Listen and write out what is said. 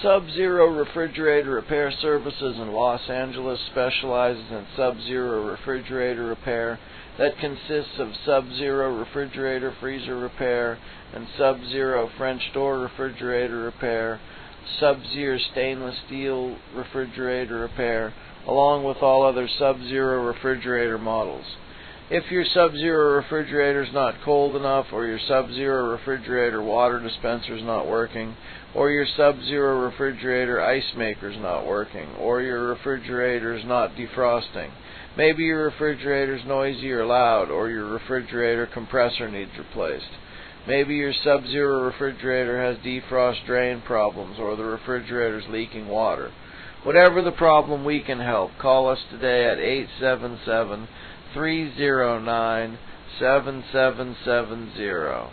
Sub-Zero Refrigerator Repair Services in Los Angeles specializes in Sub-Zero refrigerator repair that consists of Sub-Zero refrigerator freezer repair and Sub-Zero French door refrigerator repair, Sub-Zero stainless steel refrigerator repair, along with all other Sub-Zero refrigerator models. If your Sub-Zero refrigerator is not cold enough, or your Sub-Zero refrigerator water dispenser is not working, or your Sub-Zero refrigerator ice maker is not working, or your refrigerator is not defrosting, maybe your refrigerator is noisy or loud, or your refrigerator compressor needs replaced. Maybe your Sub-Zero refrigerator has defrost drain problems, or the refrigerator is leaking water. Whatever the problem, we can help. Call us today at 877-309-7770.